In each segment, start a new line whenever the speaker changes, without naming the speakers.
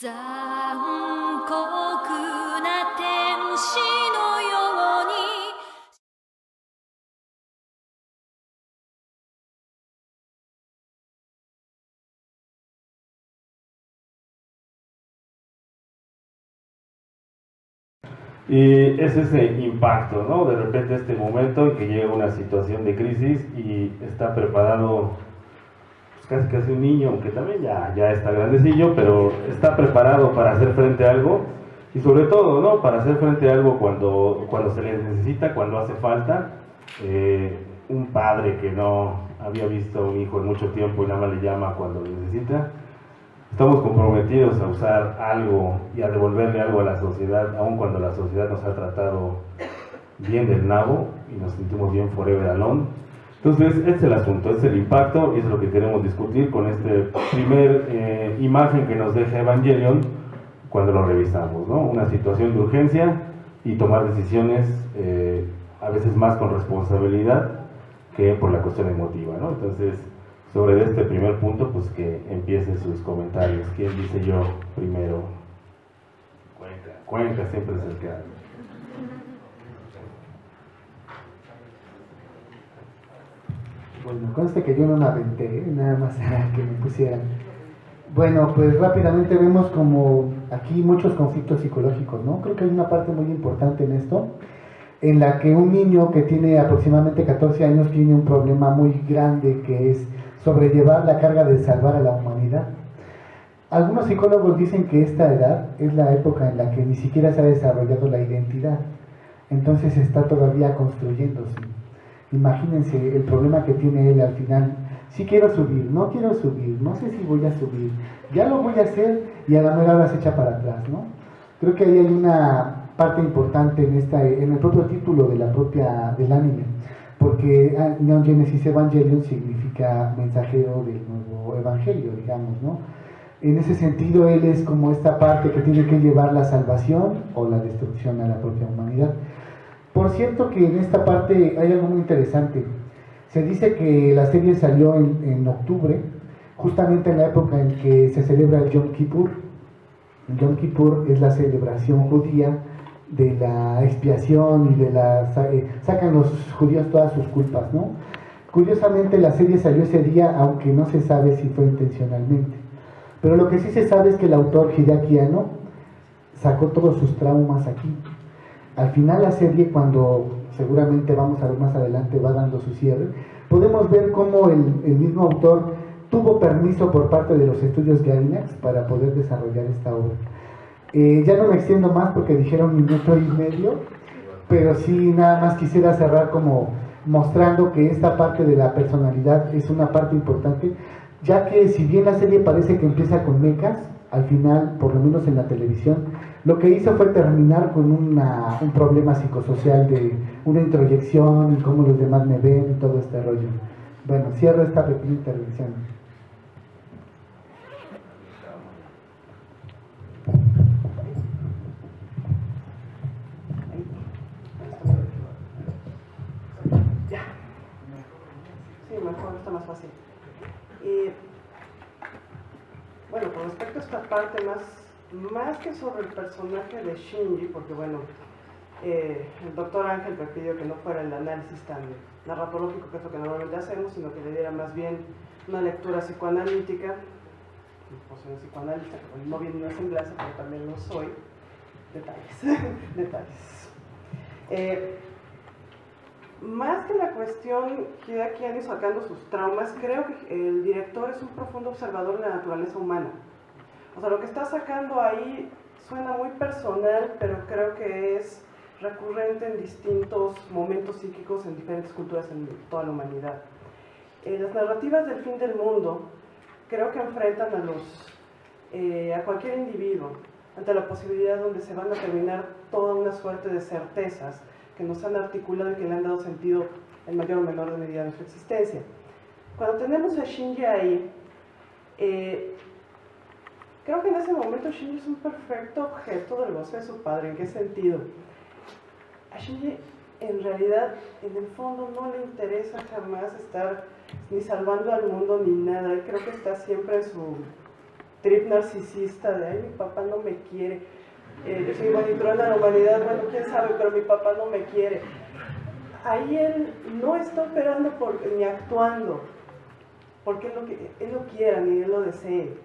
残酷な天使のように
Y es ese impacto, ¿no? De repente este momento en que llega una situación de crisis y está preparado, pues casi un niño, aunque también ya está grandecillo, pero está preparado para hacer frente a algo y sobre todo, ¿no? Para hacer frente a algo cuando se le necesita, cuando hace falta. Un padre que no había visto a un hijo en mucho tiempo y nada más le llama cuando lo necesita. Estamos comprometidos a usar algo y a devolverle algo a la sociedad, aun cuando la sociedad nos ha tratado bien del nabo y nos sentimos bien forever alone. Entonces, este es el asunto, este es el impacto y es lo que queremos discutir con este primer imagen que nos deja Evangelion cuando lo revisamos, ¿no? Una situación de urgencia y tomar decisiones a veces más con responsabilidad que por la cuestión emotiva, ¿no? Entonces, sobre este primer punto, pues que empiecen sus comentarios. ¿Quién dice yo primero? Cuenca siempre es el que habla.
Bueno, conste que yo no me aventé, nada más que me pusieran. Bueno, pues rápidamente vemos como aquí muchos conflictos psicológicos, ¿no? Creo que hay una parte muy importante en esto, en la que un niño que tiene aproximadamente 14 años tiene un problema muy grande que es sobrellevar la carga de salvar a la humanidad. Algunos psicólogos dicen que esta edad es la época en la que ni siquiera se ha desarrollado la identidad, entonces está todavía construyéndose. Imagínense el problema que tiene él al final. Sí quiero subir, no quiero subir, no sé si voy a subir, ya lo voy a hacer y a la mera hora se echa para atrás, ¿no? Creo que ahí hay una parte importante en el propio título del anime, porque Neon Genesis Evangelion significa mensajero del nuevo evangelio, digamos, ¿no? En ese sentido, él es como esta parte que tiene que llevar la salvación o la destrucción a la propia humanidad. Por cierto que en esta parte hay algo muy interesante. Se dice que la serie salió en octubre, justamente en la época en que se celebra el Yom Kippur. El Yom Kippur es la celebración judía de la expiación y sacan los judíos todas sus culpas, ¿no? Curiosamente la serie salió ese día, aunque no se sabe si fue intencionalmente. Pero lo que sí se sabe es que el autor Hideaki Anno sacó todos sus traumas aquí. Al final la serie, cuando seguramente vamos a ver más adelante, va dando su cierre, podemos ver cómo el mismo autor tuvo permiso por parte de los estudios Gainax para poder desarrollar esta obra. Ya no me extiendo más porque dijeron minuto y medio, pero sí nada más quisiera cerrar como mostrando que esta parte de la personalidad es una parte importante, ya que si bien la serie parece que empieza con mechas, al final, por lo menos en la televisión, lo que hizo fue terminar con un problema psicosocial de una introyección y cómo los demás me ven y todo este rollo. Bueno, cierro esta pequeña intervención.
Ya. Sí, mejor, está más fácil. Bueno, con respecto a esta parte más que sobre el personaje de Shinji, porque bueno, el doctor Ángel me pidió que no fuera el análisis tan narratológico, que es lo que normalmente hacemos, sino que le diera más bien una lectura psicoanalítica. No soy un psicoanalista, no viene una semblanza, pero también lo soy. Detalles. Más que la cuestión que aquí han ido sacando sus traumas, creo que el director es un profundo observador de la naturaleza humana. O sea, lo que está sacando ahí suena muy personal, pero creo que es recurrente en distintos momentos psíquicos en diferentes culturas en toda la humanidad. Las narrativas del fin del mundo creo que enfrentan a cualquier individuo ante la posibilidad donde se van a terminar toda una suerte de certezas que nos han articulado y que le han dado sentido en mayor o menor medida a nuestra existencia. Cuando tenemos a Shinji ahí, creo que en ese momento Shinji es un perfecto objeto del goce de su padre. ¿En qué sentido? A Shinji en realidad, en el fondo, no le interesa jamás estar ni salvando al mundo ni nada. Él creo que está siempre trip narcisista de, ay, mi papá no me quiere, yo soy monitorando a la humanidad, bueno, quién sabe, pero mi papá no me quiere. Ahí él no está operando ni actuando porque él lo quiera ni él lo desee,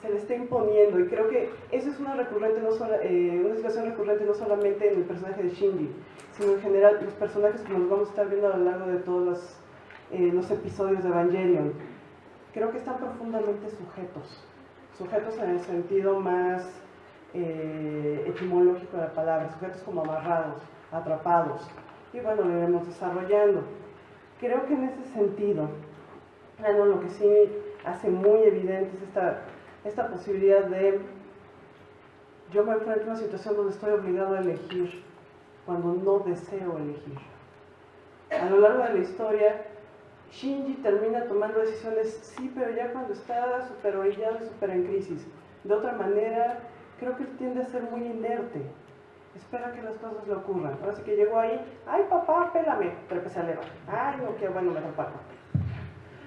se le está imponiendo, y creo que eso es una situación recurrente no solamente en el personaje de Shinji, sino en general los personajes que nos vamos a estar viendo a lo largo de todos los episodios de Evangelion. Creo que están profundamente sujetos en el sentido más etimológico de la palabra, sujetos como amarrados, atrapados, y bueno, lo iremos desarrollando. Creo que en ese sentido, bueno, lo que sí hace muy evidente es esta posibilidad de yo me enfrento a una situación donde estoy obligado a elegir cuando no deseo elegir. A lo largo de la historia, Shinji termina tomando decisiones, sí, pero ya cuando está súper orillado y súper en crisis. De otra manera, creo que él tiende a ser muy inerte. Espera que las cosas le ocurran. Ahora sí que llegó ahí, ay papá, pélame, pero que se eleva. Ay, no, qué bueno, me da paco.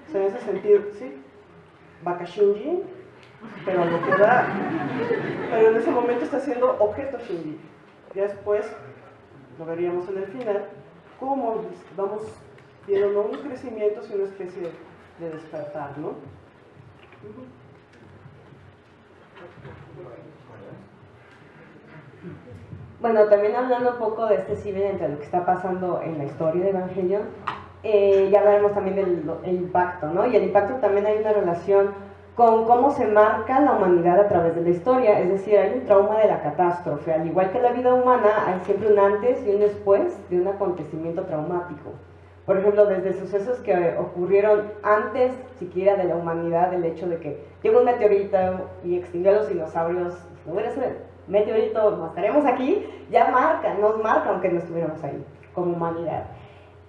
O sea, en ese sentido, sí, Baka Shinji, pero lo que da, pero en ese momento está siendo objeto Shinji. Ya después, lo veríamos en el final, cómo vamos viendo no un crecimiento, sino una especie de despertar, ¿no?
Bueno, también hablando un poco de este ciber entre lo que está pasando en la historia de Evangelion, ya hablaremos también del impacto, ¿no? Y el impacto también hay una relación con cómo se marca la humanidad a través de la historia, es decir, hay un trauma de la catástrofe, al igual que la vida humana, hay siempre un antes y un después de un acontecimiento traumático. Por ejemplo, desde sucesos que ocurrieron antes siquiera de la humanidad, el hecho de que llegó un meteorito y extinguió a los dinosaurios, si no hubiera sido meteorito, no estaríamos aquí, ya nos marca aunque no estuviéramos ahí, como humanidad.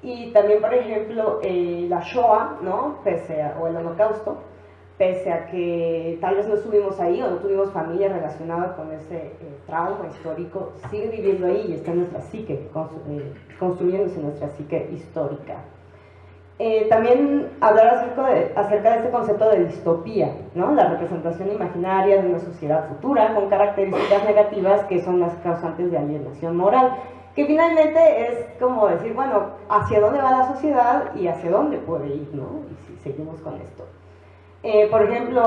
Y también, por ejemplo, la Shoah, ¿no? O el Holocausto, pese a que tal vez no estuvimos ahí o no tuvimos familia relacionada con ese trauma histórico, sigue viviendo ahí y está en nuestra psique, construyéndose nuestra psique histórica. También hablar acerca de este concepto de distopía, ¿no? La representación imaginaria de una sociedad futura con características negativas que son las causantes de alienación moral, que finalmente es como decir, bueno, hacia dónde va la sociedad y hacia dónde puede ir, ¿no? Y si seguimos con esto. Por ejemplo,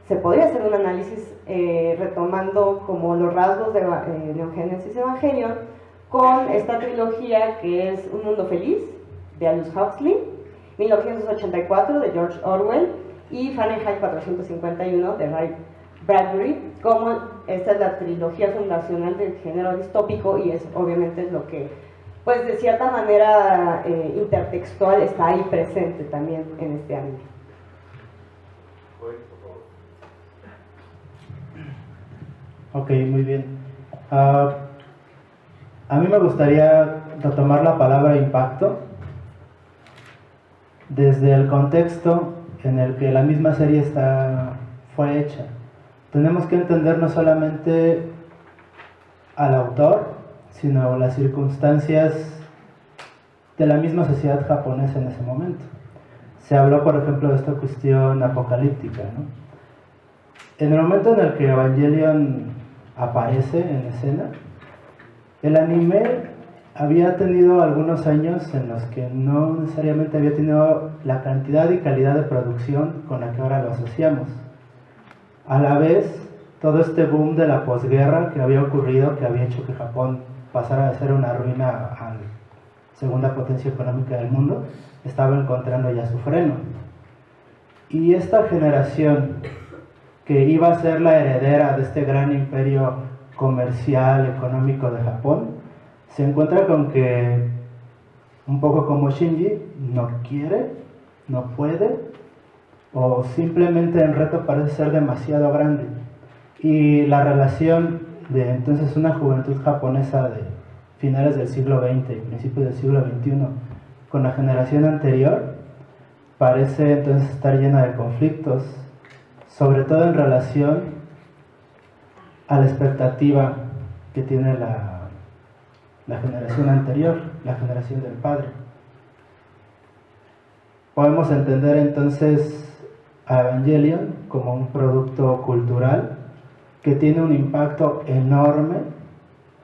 se podría hacer un análisis retomando como los rasgos de Neon Genesis Evangelion con esta trilogía que es Un Mundo Feliz, de Aldous Huxley, 1984, de George Orwell, y Fahrenheit 451, de Ray Bradbury, como esta es la trilogía fundacional del género distópico y es obviamente lo que, pues de cierta manera intertextual, está ahí presente también en este anime.
Ok, muy bien. A mí me gustaría retomar la palabra impacto desde el contexto en el que la misma serie fue hecha. Tenemos que entender no solamente al autor, sino las circunstancias de la misma sociedad japonesa en ese momento. Se habló, por ejemplo, de esta cuestión apocalíptica, ¿no? En el momento en el que Evangelion aparece en escena, el anime había tenido algunos años en los que no necesariamente había tenido la cantidad y calidad de producción con la que ahora lo asociamos. A la vez, todo este boom de la posguerra que había ocurrido, que había hecho que Japón pasara de ser una ruina a la segunda potencia económica del mundo, estaba encontrando ya su freno. Y esta generación que iba a ser la heredera de este gran imperio comercial, económico de Japón, se encuentra con que, un poco como Shinji, no quiere, no puede, o simplemente el reto parece ser demasiado grande. Y la relación de entonces una juventud japonesa de finales del siglo XX y principios del siglo XXI con la generación anterior parece entonces estar llena de conflictos, sobre todo en relación a la expectativa que tiene la generación anterior, la generación del padre. Podemos entender entonces a Evangelion como un producto cultural que tiene un impacto enorme,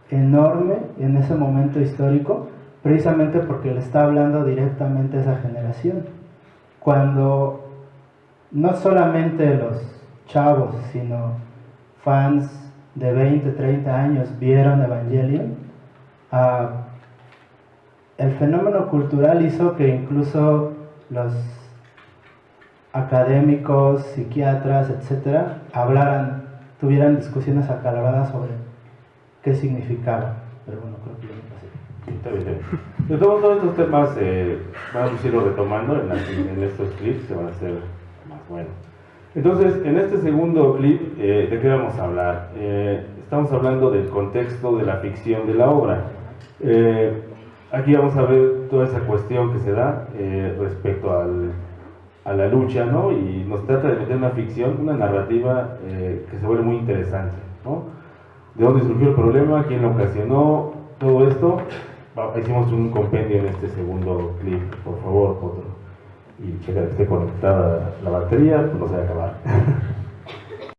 enorme en ese momento histórico, precisamente porque le está hablando directamente a esa generación. Cuando no solamente los chavos, sino fans de 20, 30 años vieron Evangelion, el fenómeno cultural hizo que incluso los académicos, psiquiatras, etcétera, tuvieran discusiones acaloradas sobre qué significaba. Pero bueno, creo que ya me pasé.
Sí, está bien. De todos estos temas vamos a irlo retomando en estos clips, que van a ser más buenos. Entonces, en este segundo clip, ¿de qué vamos a hablar? Estamos hablando del contexto de la ficción de la obra. Aquí vamos a ver toda esa cuestión que se da respecto a la lucha, ¿no? Y nos trata de meter una ficción, una narrativa que se vuelve muy interesante, ¿no? ¿De dónde surgió el problema? ¿Quién lo ocasionó? Todo esto. Hicimos un compendio en este segundo clip, por favor, Potro. Y checa que esté conectada la batería, pues no se va a acabar.